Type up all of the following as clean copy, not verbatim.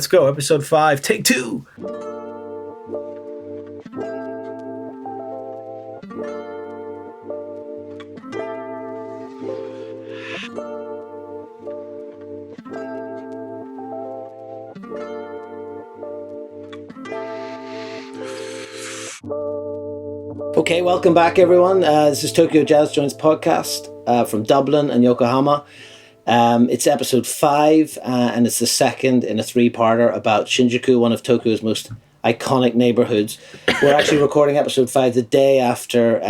Let's go. Episode 5, take 2. Okay, welcome back, everyone. This is Tokyo Jazz Joints podcast from Dublin and Yokohama. It's episode 5, and it's the second in a 3-parter about Shinjuku, one of Tokyo's most iconic neighborhoods. We're actually recording episode 5 the day after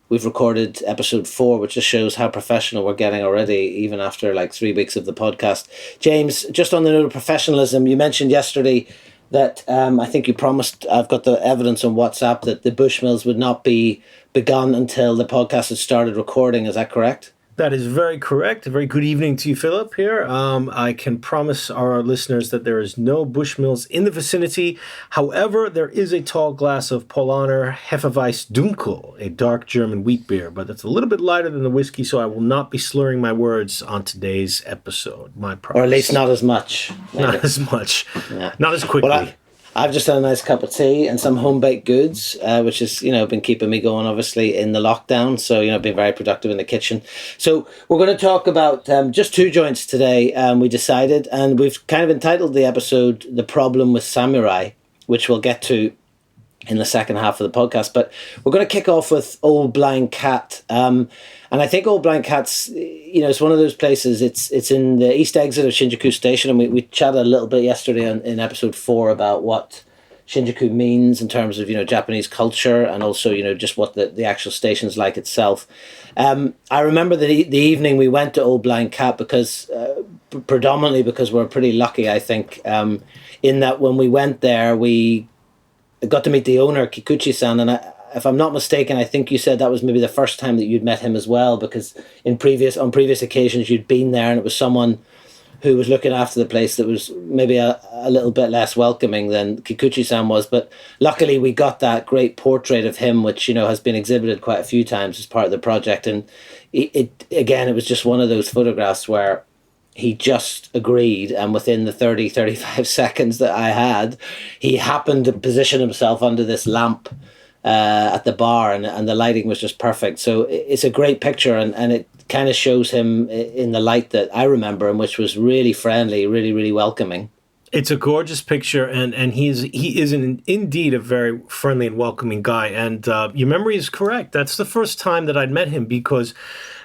we've recorded episode 4, which just shows how professional we're getting already, even after like 3 weeks of the podcast. James, just on the note of professionalism, you mentioned yesterday that I think you promised, I've got the evidence on WhatsApp, that the Bushmills would not be begun until the podcast had started recording. Is that correct? That is very correct. A very good evening to you, Philip, here. I can promise our listeners that there is no Bushmills in the vicinity. However, there is a tall glass of Polaner Hefeweiss Dunkel, a dark German wheat beer, but it's a little bit lighter than the whiskey, so I will not be slurring my words on today's episode. My promise. Or at least not as much. Maybe. Not as much. Yeah. Not as quickly. Well, I've just had a nice cup of tea and some home-baked goods, which has, been keeping me going, obviously, in the lockdown. So, been very productive in the kitchen. So we're going to talk about just 2 joints today, we decided. And we've kind of entitled the episode, The Problem with Samurai, which we'll get to in the second half of the podcast. But we're going to kick off with Old Blind Cat. And I think Old Blind Cat's, it's one of those places, it's in the east exit of Shinjuku Station. And we chatted a little bit yesterday in episode 4 about what Shinjuku means in terms of, Japanese culture and also, just what the actual station's like itself. I remember the evening we went to Old Blind Cat because, predominantly because we're pretty lucky, I think, in that when we went there, we got to meet the owner, Kikuchi-san, and if I'm not mistaken, I think you said that was maybe the first time that you'd met him as well, because on previous occasions you'd been there and it was someone who was looking after the place that was maybe a little bit less welcoming than Kikuchi-san was. But luckily we got that great portrait of him, which, has been exhibited quite a few times as part of the project. And it was just one of those photographs where he just agreed, and within the 35 seconds that I had, he happened to position himself under this lamp at the bar, and the lighting was just perfect. So it's a great picture, and it kind of shows him in the light that I remember him, which was really friendly, really, really welcoming. It's a gorgeous picture, and he is indeed a very friendly and welcoming guy. And your memory is correct. That's the first time that I'd met him, because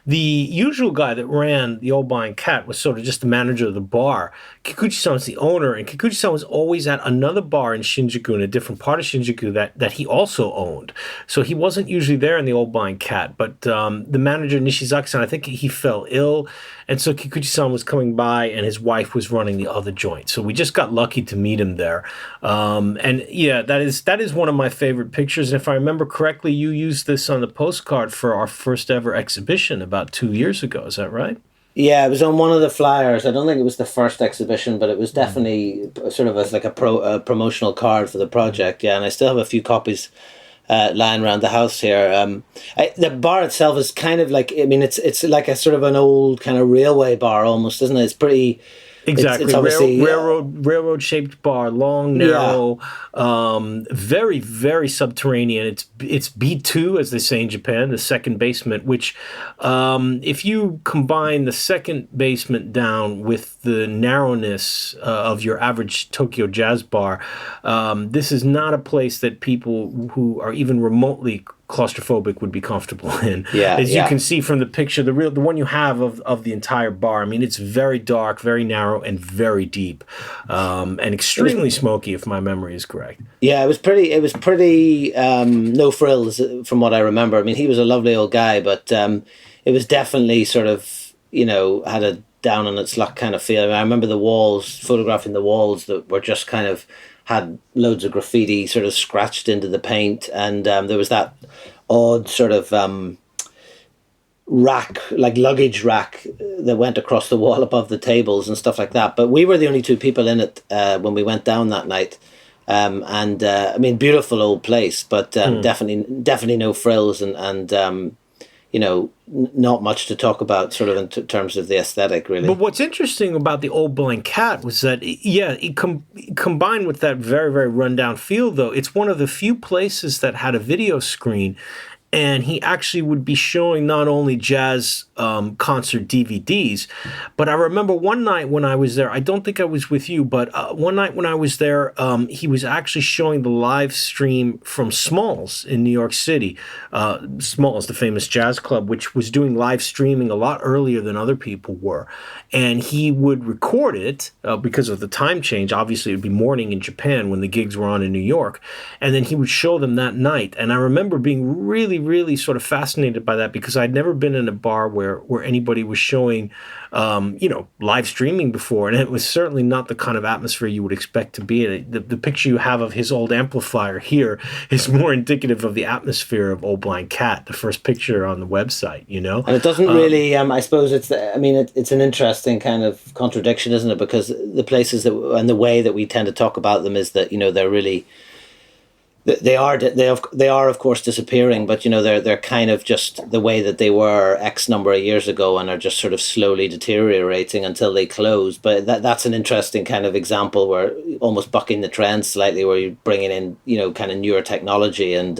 the usual guy that ran the Old Blind Cat was sort of just the manager of the bar. Kikuchi-san was the owner, and Kikuchi-san was always at another bar in Shinjuku, in a different part of Shinjuku that he also owned. So he wasn't usually there in the Old Blind Cat, but the manager, Nishizaki-san, I think he fell ill, and so Kikuchi-san was coming by, and his wife was running the other joint. So we just got lucky to meet him there. And yeah, that is one of my favorite pictures. And if I remember correctly, you used this on the postcard for our first ever exhibition about 2 years ago. Is that right? Yeah, it was on one of the flyers. I don't think it was the first exhibition, but it was definitely sort of a promotional card for the project. Yeah, and I still have a few copies lying around the house here. The bar itself is kind of like, it's like a sort of an old kind of railway bar almost, isn't it? It's pretty... Exactly. It's obviously, railroad shaped bar, long, narrow, very, very subterranean. It's B2, as they say in Japan, the second basement, which if you combine the second basement down with the narrowness of your average Tokyo jazz bar, this is not a place that people who are even remotely claustrophobic would be comfortable in. As you can see from the picture, the one you have of the entire bar, it's very dark, very narrow, and very deep, and extremely smoky, if my memory is correct. Yeah, it was pretty no frills from what I remember. He was a lovely old guy, but it was definitely sort of, had a down on its luck kind of feel. I remember photographing the walls that were just kind of had loads of graffiti sort of scratched into the paint, and there was that odd sort of rack, like luggage rack, that went across the wall above the tables and stuff like that. But we were the only 2 people in it when we went down that night. Beautiful old place, but definitely no frills, and not much to talk about sort of in terms of the aesthetic, really. But what's interesting about the Old Blind Cat was that, combined with that very, very rundown feel, though, it's one of the few places that had a video screen. And he actually would be showing not only jazz concert DVDs, but I remember one night when I was there, I don't think I was with you, but one night when I was there, he was actually showing the live stream from Smalls in New York City. Smalls, the famous jazz club, which was doing live streaming a lot earlier than other people were. And he would record it because of the time change. Obviously, it would be morning in Japan when the gigs were on in New York. And then he would show them that night. And I remember being really sort of fascinated by that because I'd never been in a bar where anybody was showing, live streaming before. And it was certainly not the kind of atmosphere you would expect to be in. The picture you have of his old amplifier here is more indicative of the atmosphere of Old Blind Cat, the first picture on the website, And it doesn't really, I suppose it's an interesting kind of contradiction, isn't it? Because the places and the way that we tend to talk about them is that, they're really... They are of course disappearing, but they're kind of just the way that they were X number of years ago and are just sort of slowly deteriorating until they close. But that's an interesting kind of example where almost bucking the trend slightly, where you're bringing in kind of newer technology and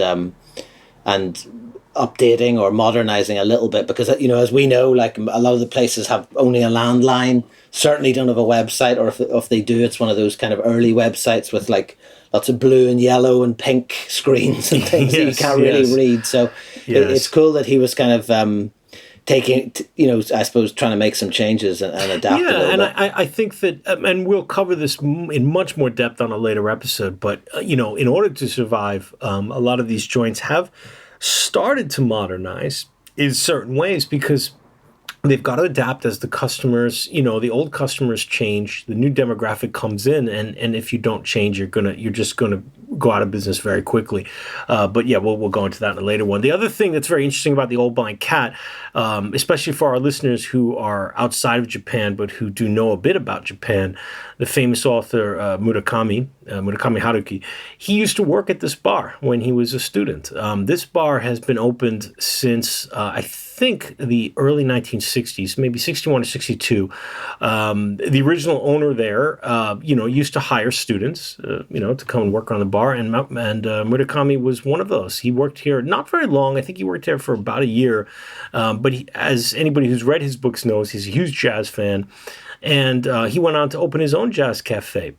updating or modernizing a little bit, because as we know, like a lot of the places have only a landline, certainly don't have a website, or if they do, it's one of those kind of early websites with like lots of blue and yellow and pink screens and things that you can't really read. So it's cool that he was kind of taking, I suppose, trying to make some changes and adapt a little bit. And I think that, and we'll cover this in much more depth on a later episode, but, in order to survive, a lot of these joints have started to modernize in certain ways because they've got to adapt as the customers, the old customers change, the new demographic comes in, and if you don't change, you're just gonna go out of business very quickly. But yeah, we'll go into that in a later one. The other thing that's very interesting about the Old Blind Cat, especially for our listeners who are outside of Japan but who do know a bit about Japan, the famous author Murakami Haruki, he used to work at this bar when he was a student. This bar has been opened since I think the early 1960s, maybe 61 or 62. The original owner there, used to hire students, to come and work on the bar, and Murakami was one of those. He worked here not very long. I think he worked there for about a year, but as anybody who's read his books knows, he's a huge jazz fan, and he went on to open his own jazz cafe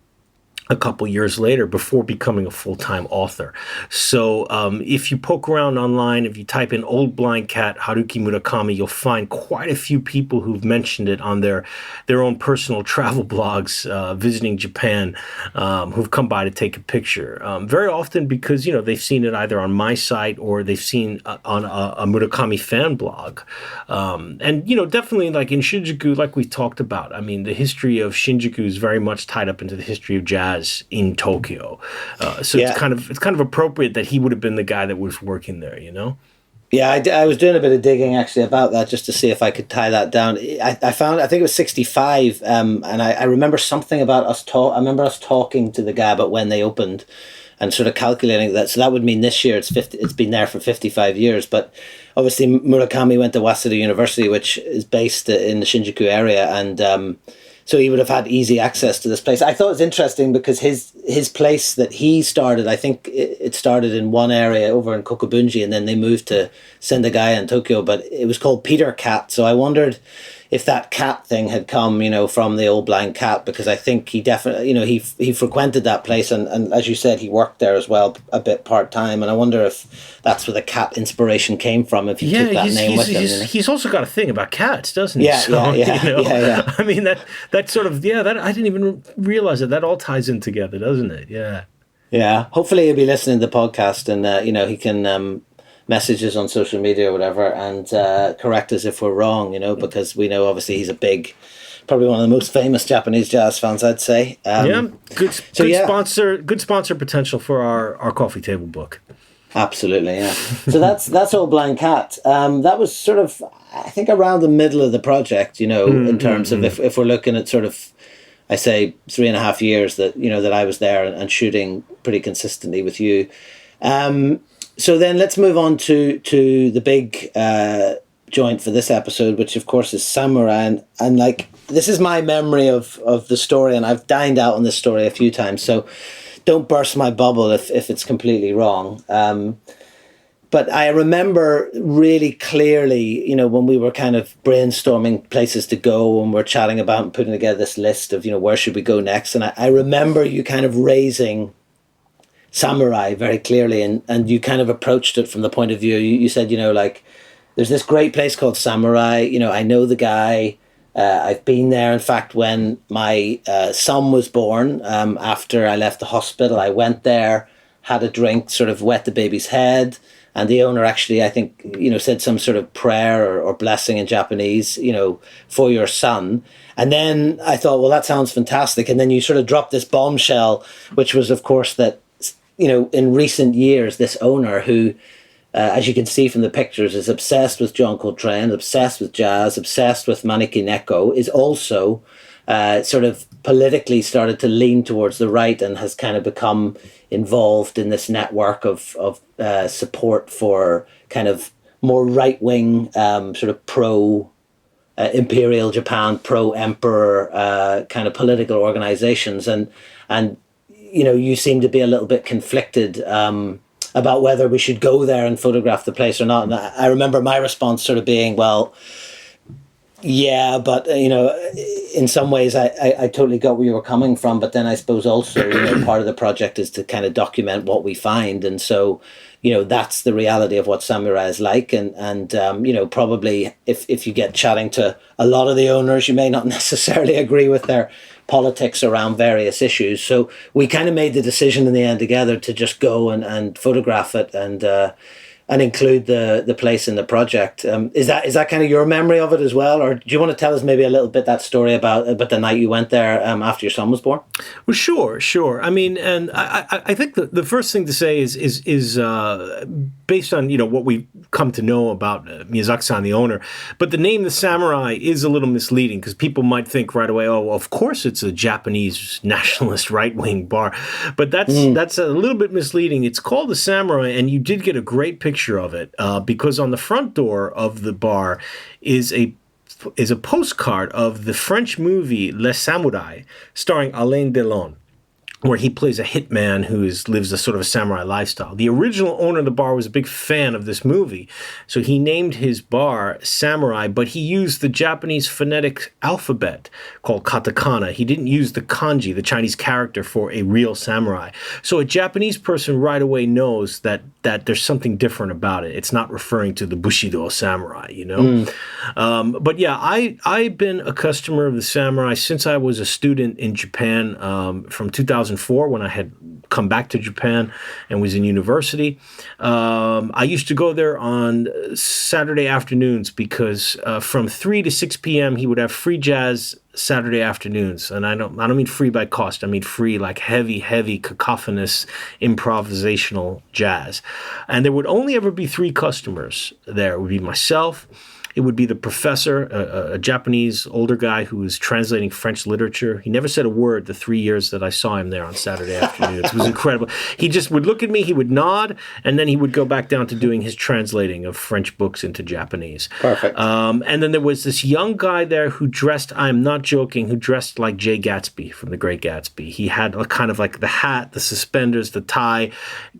a couple years later before becoming a full-time author. So if you poke around online, if you type in Old Blind Cat Haruki Murakami, you'll find quite a few people who've mentioned it on their own personal travel blogs, visiting Japan, who've come by to take a picture. Very often because, they've seen it either on my site or they've seen on a Murakami fan blog. And, definitely like in Shinjuku, like we talked about, the history of Shinjuku is very much tied up into the history of jazz in Tokyo, so it's kind of appropriate that he would have been the guy that was working there, Yeah, I was doing a bit of digging actually about that just to see if I could tie that down. I found, I think it was 65, and I remember something about I remember us talking to the guy about when they opened and sort of calculating that. So that would mean this year it's been there for 55 years. But obviously Murakami went to Waseda University, which is based in the Shinjuku area, and so he would have had easy access to this place. I thought it was interesting because his place that he started, I think it started in one area over in Kokubunji, and then they moved to Sendagaya in Tokyo, but it was called Peter Cat. So I wondered if that cat thing had come, from the Old Blind Cat, because I think he definitely, he frequented that place, and as you said, he worked there as well a bit part-time, and I wonder if that's where the cat inspiration came from, if he took that name with him. He's also got a thing about cats, doesn't he? Yeah. That sort of, that I didn't even realize that all ties in together, doesn't it? Yeah. Yeah, hopefully he'll be listening to the podcast, and he can message us on social media or whatever and correct us if we're wrong, because we know obviously he's probably one of the most famous Japanese jazz fans, I'd say. Good sponsor potential for our coffee table book. Absolutely, yeah. So that's Old Blind Cat. That was sort of, I think, around the middle of the project, in terms of if we're looking at sort of, I say 3.5 years that that I was there and shooting pretty consistently with you. So then let's move on to the big joint for this episode, which of course is Samurai. And like, this is my memory of the story, and I've dined out on this story a few times, so don't burst my bubble if it's completely wrong. But I remember really clearly, when we were kind of brainstorming places to go and we're chatting about and putting together this list of, where should we go next? And I remember you kind of raising Samurai very clearly, and you kind of approached it from the point of view. You said, like, there's this great place called Samurai. I know the guy. I've been there. In fact, when my son was born, after I left the hospital, I went there, had a drink, sort of wet the baby's head. And the owner actually, I think, said some sort of prayer or blessing in Japanese, for your son. And then I thought, well, that sounds fantastic. And then you sort of dropped this bombshell, which was, of course, that, in recent years, this owner who, as you can see from the pictures, is obsessed with John Coltrane, obsessed with jazz, obsessed with Maneki Neko, is also sort of politically started to lean towards the right and has kind of become involved in this network of support for kind of more right-wing, sort of pro-imperial Japan, pro-emperor kind of political organizations. And you seem to be a little bit conflicted about whether we should go there and photograph the place or not. And I remember my response sort of being, well, yeah, but, in some ways I totally got where you were coming from. But then I suppose also, part of the project is to kind of document what we find. And so, that's the reality of what Samurai is like. And probably if you get chatting to a lot of the owners, you may not necessarily agree with their politics around various issues. So we kind of made the decision in the end together to just go and photograph it and include the place in the project. Is that kind of your memory of it as well? Or do you want to tell us maybe a little bit that story about the night you went there after your son was born? Well, sure. I mean, and I think the first thing to say is based on, what we've come to know about Miyazaki-san, the owner. But the name The Samurai is a little misleading because people might think right away, oh, of course it's a Japanese nationalist right-wing bar. But that's a little bit misleading. It's called The Samurai, and you did get a great picture of it because on the front door of the bar is a postcard of the French movie Les Samouraïs starring Alain Delon, where he plays a hitman who lives a sort of a samurai lifestyle. The original owner of the bar was a big fan of this movie, so he named his bar Samurai, but he used the Japanese phonetic alphabet called katakana. He didn't use the kanji, the Chinese character, for a real samurai. So a Japanese person right away knows that there's something different about it. It's not referring to the Bushido samurai, But yeah, I've been a customer of the Samurai since I was a student in Japan from 2004 when I had come back to Japan and was in university. I used to go there on Saturday afternoons because from 3 to 6 p.m. he would have free jazz Saturday afternoons. And I don't mean free by cost. I mean free, like heavy, cacophonous, improvisational jazz. And there would only ever be 3 customers there. It would be myself. It would be the professor, a Japanese older guy who was translating French literature. He never said a word the 3 years that I saw him there on Saturday afternoons. It was incredible. He just would look at me, he would nod, and then he would go back down to doing his translating of French books into Japanese. Perfect. And then there was this young guy there who dressed, I'm not joking, who dressed like Jay Gatsby from The Great Gatsby. He had a kind of like the hat, the suspenders, the tie,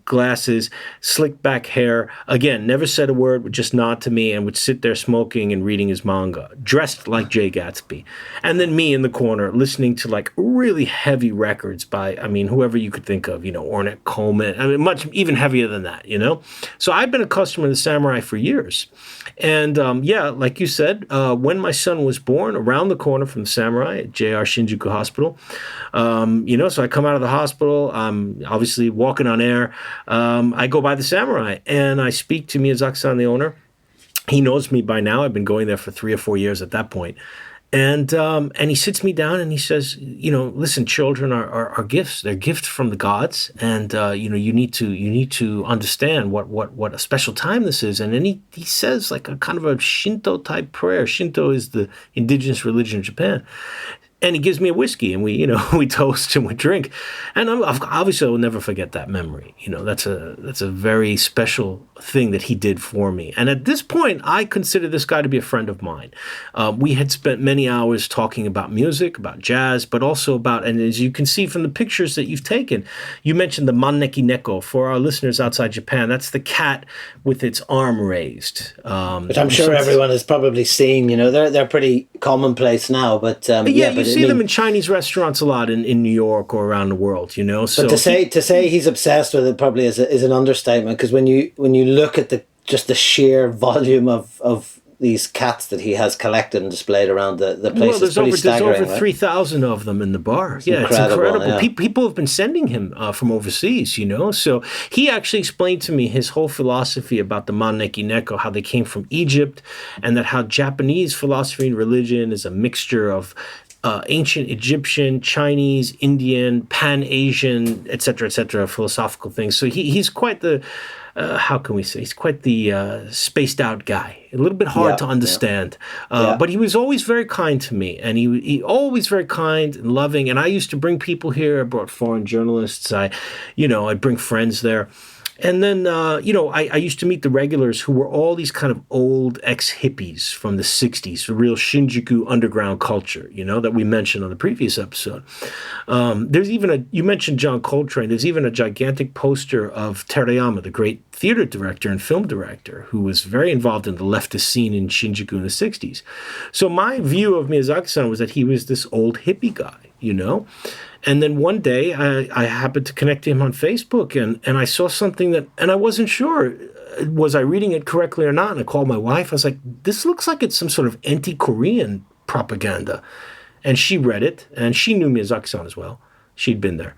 glasses, slick back hair. Again, never said a word, would just nod to me and would sit there smoking and reading his manga, dressed like Jay Gatsby. And then me in the corner listening to like really heavy records by, whoever you could think of, Ornette Coleman, much even heavier than that, So I've been a customer of the Samurai for years. And like you said, when my son was born, around the corner from the Samurai at JR Shinjuku Hospital, so I come out of the hospital, I'm obviously walking on air, I go by the Samurai and I speak to Miyazaki-san, the owner. He knows me by now. I've been going there for 3 or 4 years at that point. And he sits me down and he says, listen, children are gifts. They're gifts from the gods. And, you need to understand what a special time this is. And then he says like a kind of a Shinto type prayer. Shinto is the indigenous religion of Japan. and he gives me a whiskey, and we we toast and we drink, and obviously I will never forget that memory. That's a very special thing that he did for me. And at this point, I consider this guy to be a friend of mine. We had spent many hours talking about music, about jazz, but also about, and as you can see from the pictures that you've taken, you mentioned the Manneki Neko. For our listeners outside Japan, that's the cat with its arm raised. Which I'm sure everyone has probably seen. They're pretty commonplace now, but you see them in Chinese restaurants a lot in New York or around the world. So, but to say he's obsessed with it probably is an understatement, because when you look at the sheer volume of these cats that he has collected and displayed around the place, it's pretty staggering. There's over 3,000 of them in the bar. It's incredible. Yeah. People have been sending him from overseas, So he actually explained to me his whole philosophy about the Manneki Neko, how they came from Egypt, and that how Japanese philosophy and religion is a mixture of ancient Egyptian, Chinese, Indian, Pan-Asian, et cetera, philosophical things. So he's quite the, how can we say, he's quite the spaced out guy. A little bit hard to understand. But he was always very kind to me, and he always very kind and loving. And I used to bring people here. I brought foreign journalists. I'd bring friends there. And then, I used to meet the regulars who were all these kind of old ex-hippies from the 60s, the real Shinjuku underground culture, that we mentioned on the previous episode. There's even you mentioned John Coltrane. There's even a gigantic poster of Terayama, the great theater director and film director, who was very involved in the leftist scene in Shinjuku in the 60s. So my view of Miyazaki-san was that he was this old hippie guy, And then one day I happened to connect to him on Facebook, and I saw something and I wasn't sure, was I reading it correctly or not? And I called my wife. I was like, this looks like it's some sort of anti-Korean propaganda. And she read it, and she knew Miyazaki-san as well. She'd been there.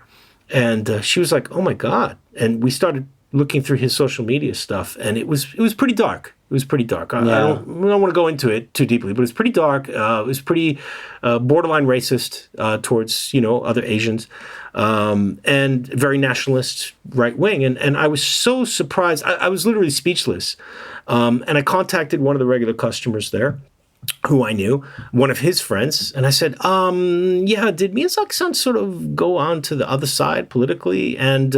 And she was like, oh my God. And we started looking through his social media stuff, and it was pretty dark. It was pretty dark. I don't want to go into it too deeply, but it's pretty dark. It was pretty borderline racist towards other Asians, and very nationalist, right wing. And I was so surprised. I was literally speechless. And I contacted one of the regular customers there, who I knew, one of his friends, and I said, did Miyazaki-san sort of go on to the other side politically? And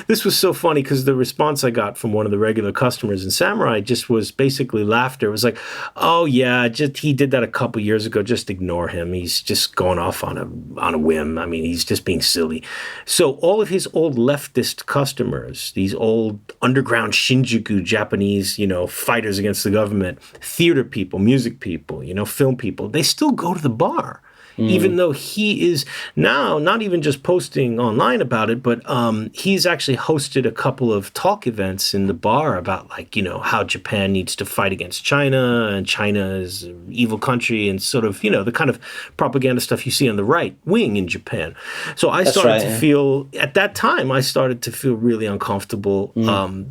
this was so funny, because the response I got from one of the regular customers in Samurai just was basically laughter. It was like, oh yeah, he did that a couple years ago, just ignore him. He's just going off on a whim. I mean, he's just being silly. So all of his old leftist customers, these old underground Shinjuku Japanese, fighters against the government, theater people, music people, film people, they still go to the bar. Even though he is now not even just posting online about it, but he's actually hosted a couple of talk events in the bar about, how Japan needs to fight against China, and China is an evil country, and sort of, the kind of propaganda stuff you see on the right wing in Japan. So I started to feel, at that time, really uncomfortable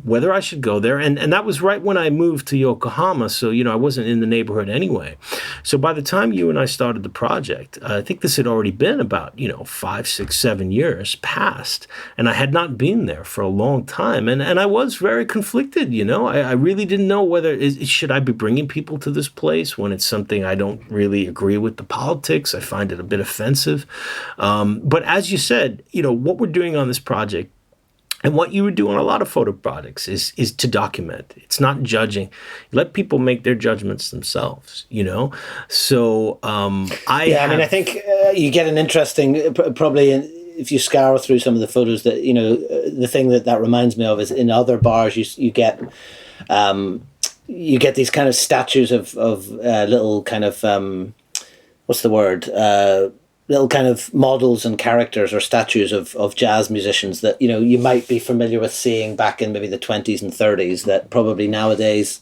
whether I should go there. And that was right when I moved to Yokohama, so, I wasn't in the neighborhood anyway. So by the time you and I started the project, I think this had already been about, 5, 6, 7 years past, and I had not been there for a long time. And I was very conflicted, I really didn't know whether, should I be bringing people to this place when it's something I don't really agree with the politics. I find it a bit offensive. But as you said, what we're doing on this project, and what you would do on a lot of photo projects is to document. It's not judging. Let people make their judgments themselves, So I think you get an interesting, probably if you scour through some of the photos, that the thing that reminds me of is in other bars you get these kind of statues of little kind of what's the word? Little kind of models and characters or statues of jazz musicians that you might be familiar with seeing back in maybe the 20s and 30s, that probably nowadays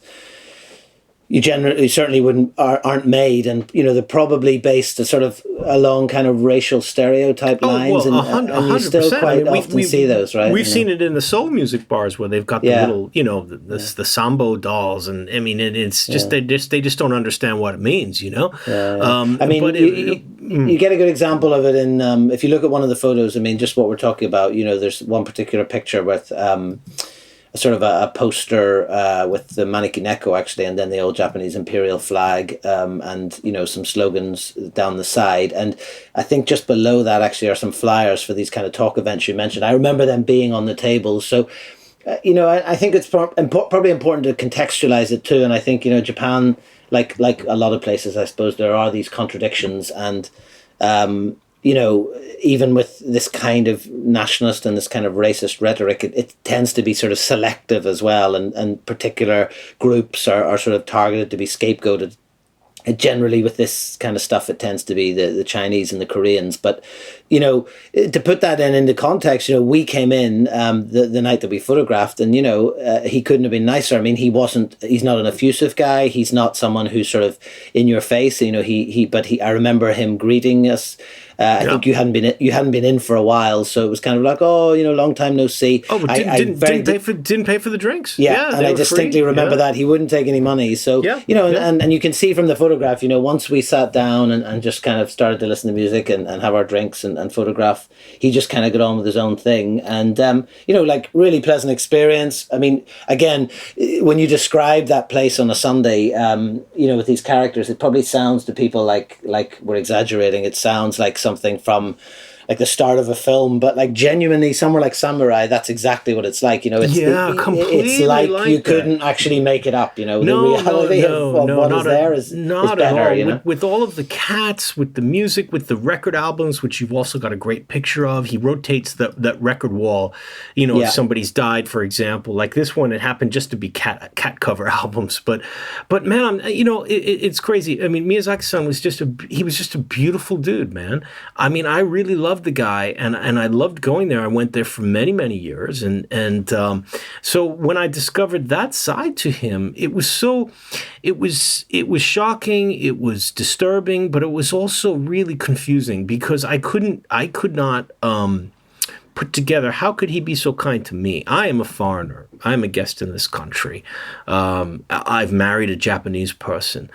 you certainly aren't made, and they're probably based sort of along kind of racial stereotype lines, and you still quite often see those, right? We've seen it in the soul music bars where they've got the little, the sambo dolls, and I mean, it's just they just don't understand what it means, I mean, you get a good example of it in if you look at one of the photos. I mean, just what we're talking about. There's one particular picture with sort of a poster with the Maneki Neko actually, and then the old Japanese imperial flag, and some slogans down the side. And I think just below that actually are some flyers for these kind of talk events you mentioned. I remember them being on the tables. So I think it's probably important to contextualize it too. And I think Japan, like a lot of places, I suppose there are these contradictions, and even with this kind of nationalist and this kind of racist rhetoric, it tends to be sort of selective as well, and particular groups are sort of targeted to be scapegoated. Generally with this kind of stuff, it tends to be the Chinese and the Koreans. But, to put that into context, we came in the night that we photographed, and, he couldn't have been nicer. I mean, he's not an effusive guy. He's not someone who's sort of in your face, I remember him greeting us. I think you hadn't been in for a while, so it was kind of like, long time no see. Oh, but didn't pay for the drinks. Yeah, and I distinctly remember that he wouldn't take any money. So and you can see from the photograph, once we sat down and just kind of started to listen to music and have our drinks and photograph, he just kind of got on with his own thing, and really pleasant experience. I mean, again, when you describe that place on a Sunday, with these characters, it probably sounds to people like we're exaggerating. It sounds like something from like the start of a film, but like genuinely somewhere like Samurai, that's exactly what it's like. Completely. It's like you couldn't actually make it up. The reality of what is there is better. With all of the cats, with the music, with the record albums, which you've also got a great picture of. He rotates that record wall. If somebody's died, for example, like this one, it happened just to be cat cover albums. But man, it's crazy. I mean, Miyazaki-san was just a beautiful dude, man. I mean, I really loved the guy, and I loved going there. I went there for many, many years, and so when I discovered that side to him, it was shocking, it was disturbing, but it was also really confusing, because I could not put together, how could he be so kind to me? I am a foreigner. I am a guest in this country. I've married a Japanese person.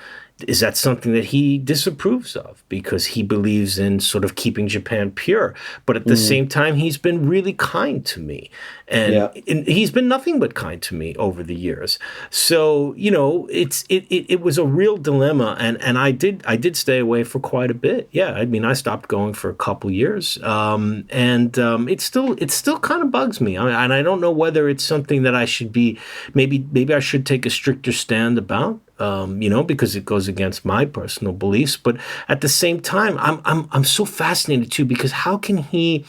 Is that something that he disapproves of, because he believes in sort of keeping Japan pure? But at the same time, he's been really kind to me. And he's been nothing but kind to me over the years. So, it was a real dilemma. And I did stay away for quite a bit. Yeah, I mean, I stopped going for a couple years. It still kind of bugs me. And I don't know whether it's something that I should be, maybe I should take a stricter stand about. Because it goes against my personal beliefs, but at the same time, I'm so fascinated too, because how can he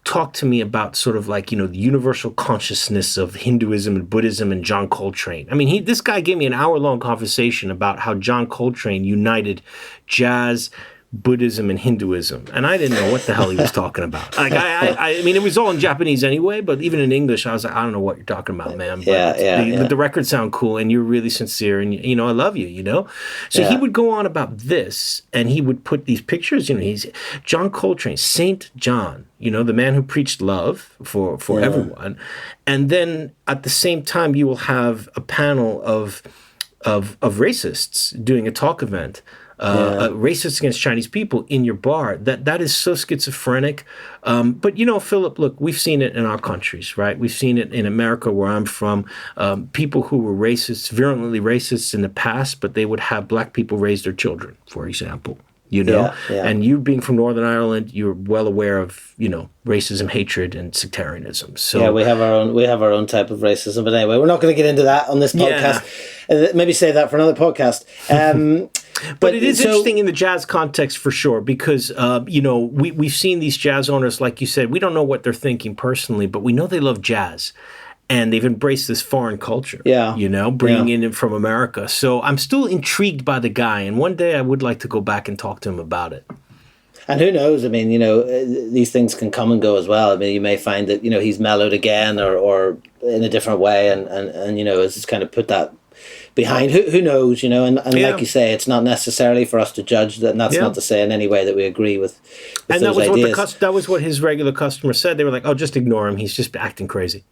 talk to me about sort of like, the universal consciousness of Hinduism and Buddhism and John Coltrane? I mean, this guy gave me an hour-long conversation about how John Coltrane united jazz, Buddhism, and Hinduism, and I didn't know what the hell he was talking about. Like, I mean, it was all in Japanese anyway, but even in English, I was like, I don't know what you're talking about, man. But but the records sound cool, and you're really sincere, and I love you. So he would go on about this, and he would put these pictures. He's John Coltrane, Saint John. The man who preached love for everyone, and then at the same time, you will have a panel of racists doing a talk event. Racist against Chinese people in your bar. That is so schizophrenic. But Philip, look, we've seen it in our countries, right? We've seen it in America, where I'm from. People who were racists, virulently racists in the past, but they would have black people raise their children, for example. And you being from Northern Ireland, you're well aware of racism, hatred, and sectarianism. So we have our own type of racism. But anyway, we're not going to get into that on this podcast. Maybe save that for another podcast. But it is interesting in the jazz context for sure, because we've seen these jazz owners, like you said, we don't know what they're thinking personally, but we know they love jazz. And they've embraced this foreign culture, bringing in it from America. So I'm still intrigued by the guy. And one day I would like to go back and talk to him about it. And who knows? I mean, these things can come and go as well. I mean, you may find that, he's mellowed again or in a different way and has just kind of put that behind. Who knows, and like you say, it's not necessarily for us to judge that, and that's not to say in any way that we agree with and those ideas. That was what his regular customers said. They were like, oh, just ignore him. He's just acting crazy.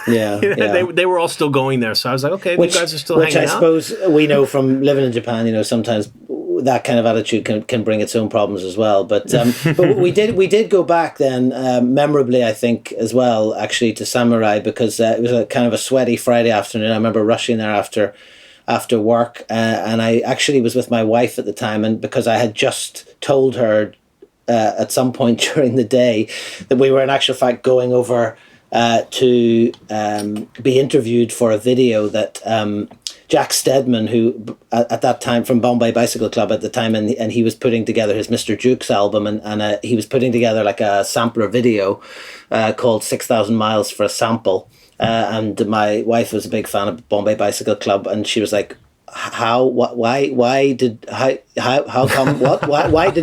They were all still going there. So I was like, okay, you guys are still hanging out. Which I suppose we know from living in Japan, sometimes that kind of attitude can bring its own problems as well. But we did go back then, memorably, I think, as well, actually, to Samurai, because it was a kind of a sweaty Friday afternoon. I remember rushing there after work, and I actually was with my wife at the time, and because I had just told her at some point during the day that we were in actual fact going over to be interviewed for a video that Jack Steadman, who at that time from Bombay Bicycle Club at the time, and he was putting together his Mr. Jukes album, and he was putting together like a sampler video called 6,000 Miles for a Sample. And my wife was a big fan of Bombay Bicycle Club, and she was like, why did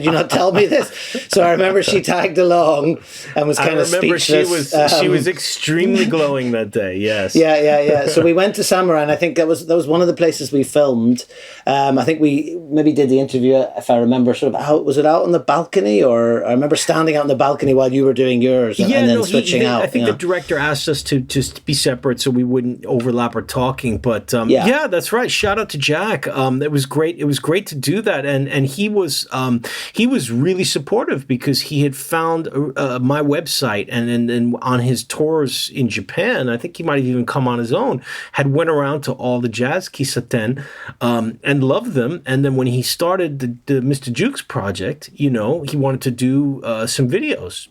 you not tell me this? So I remember she tagged along and was kind of speechless. She was extremely glowing that day. Yes. Yeah. So we went to Samurai, and I think that was one of the places we filmed. I think we maybe did the interview, if I remember, sort of out. Was it out on the balcony, or I remember standing out on the balcony while you were doing yours, and then switching out. I think the director asked us to just be separate so we wouldn't overlap our talking. But yeah, that's right. Shout out to Jack. It was great. It was great to do that, and he was really supportive, because he had found my website, and on his tours in Japan, I think he might have even come on his own, had went around to all the jazz kisaten and loved them. And then when he started the Mr. Jukes project, he wanted to do some videos,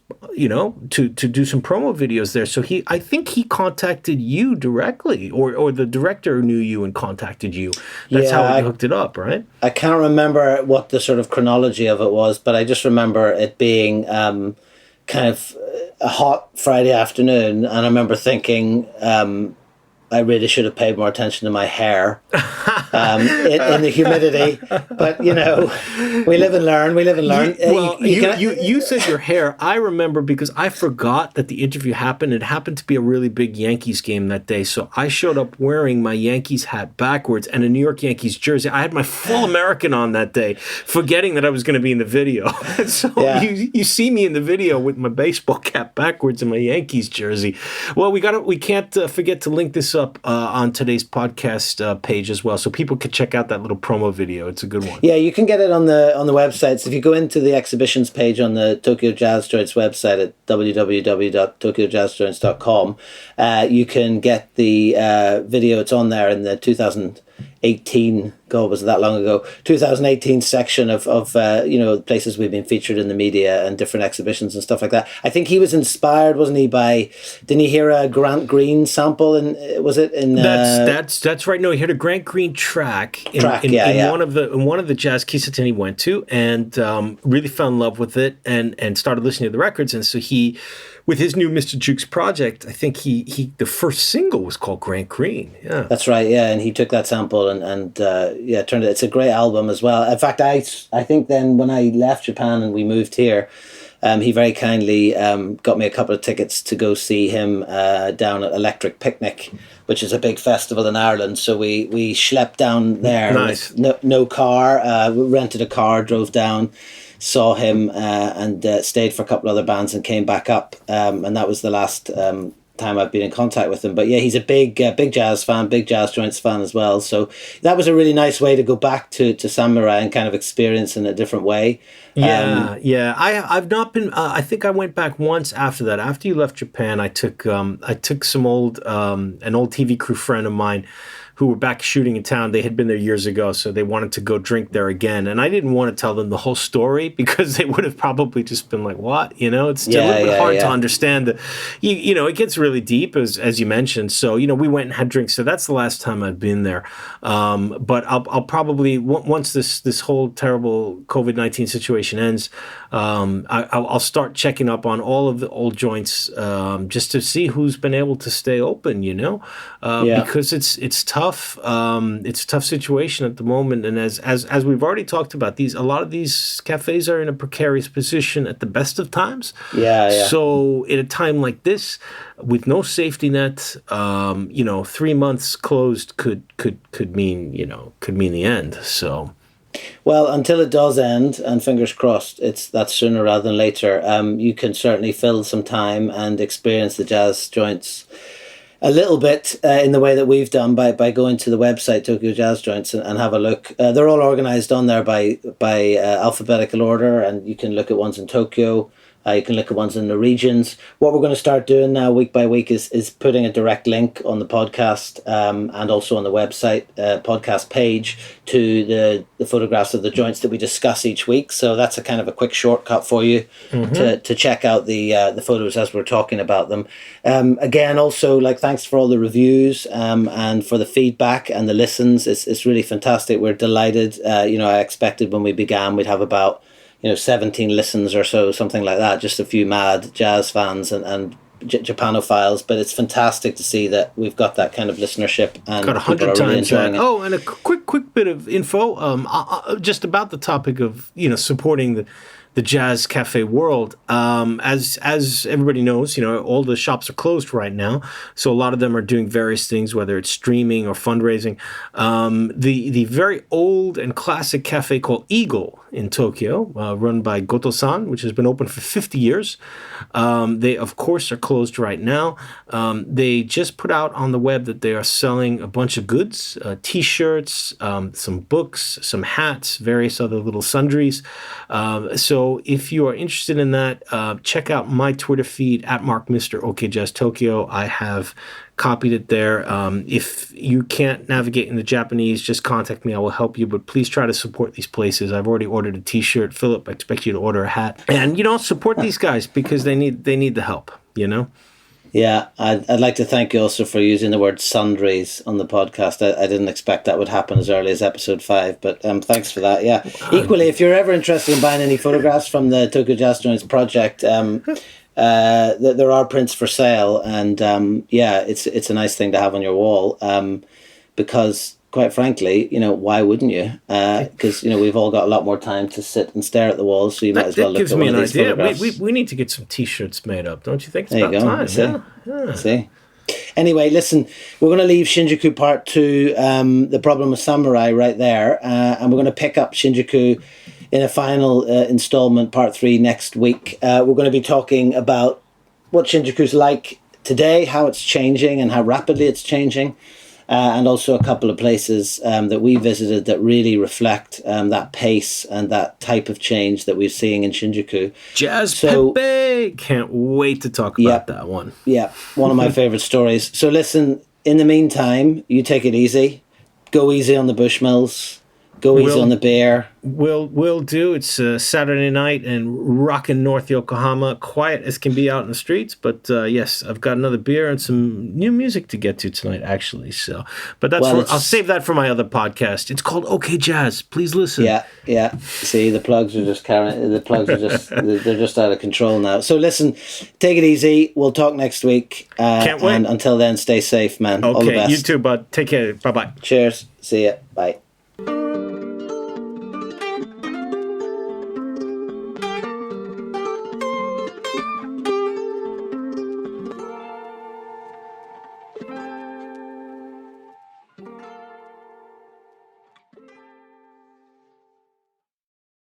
to do some promo videos there. So I think he contacted you directly, or the director knew you and contacted you. That's how he hooked it up, right? I can't remember what the sort of chronology of it was, but I just remember it being kind of a hot Friday afternoon, and I remember thinking I really should have paid more attention to my hair in the humidity. But, we live and learn. You said your hair. I remember because I forgot that the interview happened. It happened to be a really big Yankees game that day. So I showed up wearing my Yankees hat backwards and a New York Yankees jersey. I had my full American on that day, forgetting that I was going to be in the video. So you see me in the video with my baseball cap backwards and my Yankees jersey. Well, we can't forget to link this up on today's podcast page as well, so people can check out that little promo video. It's a good one. Yeah, you can get it on the website. So if you go into the exhibitions page on the Tokyo Jazz Joints website at www.tokyojazzjoints.com, you can get the video. It's on there in the 2018. God, was it that long ago? 2018 section of places we've been featured in the media and different exhibitions and stuff like that. I think he was inspired, wasn't he, by? Didn't he hear a Grant Green sample? And was it in? That's right. No, he heard a Grant Green track in one of the jazz kisaten he went to, and really fell in love with it, and started listening to the records. And so he, with his new Mr. Jukes project, I think he the first single was called Grant Green. Yeah, that's right. Yeah, and he took that sample and turned it. It's a great album as well. In fact, I think then when I left Japan and we moved here, he very kindly got me a couple of tickets to go see him down at Electric Picnic, which is a big festival in Ireland. So we schlepped down there. Nice. With no car. We rented a car, drove down, saw him, and stayed for a couple other bands and came back up. And that was the last time I've been in contact with him. But yeah, he's a big jazz fan, big Jazz Joints fan as well. So that was a really nice way to go back to Samurai and kind of experience in a different way. I've not been. I think I went back once after that. After you left Japan, I took some old an old TV crew friend of mine who were back shooting in town. They had been there years ago, so they wanted to go drink there again. And I didn't want to tell them the whole story because they would have probably just been like, what? It's a little bit hard to understand. It gets really deep, as you mentioned. So, we went and had drinks. So that's the last time I've been there. But I'll probably, once this whole terrible COVID-19 situation ends, I'll start checking up on all of the old joints just to see who's been able to stay open, because it's tough. It's a tough situation at the moment, and as we've already talked about, a lot of these cafes are in a precarious position at the best of times. So at a time like this, with no safety net, 3 months closed could mean the end. So. Well, until it does end, and fingers crossed, that's sooner rather than later. You can certainly fill some time and experience the Jazz Joints a little bit in the way that we've done by going to the website Tokyo Jazz Joints and have a look. They're all organized on there by alphabetical order, and you can look at ones in Tokyo. You can look at ones in the regions. What we're going to start doing now, week by week, is putting a direct link on the podcast and also on the website podcast page to the photographs of the joints that we discuss each week. So that's a kind of a quick shortcut for you to check out the photos as we're talking about them. Again, also, like, thanks for all the reviews and for the feedback and the listens. It's really fantastic. We're delighted. I expected when we began we'd have about 17 listens or so, something like that, just a few mad jazz fans and Japanophiles, but it's fantastic to see that we've got that kind of listenership and got 100 really times enjoying that. it. Oh, and a quick bit of info, just about the topic of supporting the jazz cafe world. As everybody knows, all the shops are closed right now, so a lot of them are doing various things, whether it's streaming or fundraising. The very old and classic cafe called Eagle in Tokyo, run by Goto-san, which has been open for 50 years. They, of course, are closed right now. They just put out on the web that they are selling a bunch of goods, T-shirts, some books, some hats, various other little sundries. So if you are interested in that, check out my Twitter feed at Mr. OK Jazz Tokyo. I have copied it there. If you can't navigate in the Japanese, just contact me. I will help you. But please try to support these places. I've already ordered a T-shirt. Philip, I expect you to order a hat. And support these guys because they need the help. Yeah, I'd like to thank you also for using the word sundries on the podcast. I didn't expect that would happen as early as episode 5, but thanks for that. Yeah. Equally, if you're ever interested in buying any photographs from the Tokyo Jazz Joints project, there are prints for sale, and it's a nice thing to have on your wall because, quite frankly, why wouldn't you? Because we've all got a lot more time to sit and stare at the walls, so you might as well look at one of these photographs. We need to get some T-shirts made up, don't you think? It's there you about go. time. Yeah. See. Anyway, listen, we're going to leave Shinjuku Part 2, The Problem of Samurai, right there, and we're going to pick up Shinjuku in a final installment, Part 3, next week. We're going to be talking about what Shinjuku's like today, how it's changing and how rapidly it's changing. And also a couple of places that we visited that really reflect that pace and that type of change that we're seeing in Shinjuku. Jazz Pepe! Can't wait to talk about that one. Yeah, one of my favorite stories. So listen, in the meantime, you take it easy. Go easy on the Bushmills. Go easy on the beer. Will do. It's Saturday night and rockin' North Yokohama. Quiet as can be out in the streets, but yes, I've got another beer and some new music to get to tonight, actually. So, but I'll save that for my other podcast. It's called OK Jazz. Please listen. Yeah. See, the plugs are just they're just out of control now. So listen, take it easy. We'll talk next week. Can't wait. And until then, stay safe, man. Okay, all the best. You too, bud. Take care. Bye bye. Cheers. See ya. Bye.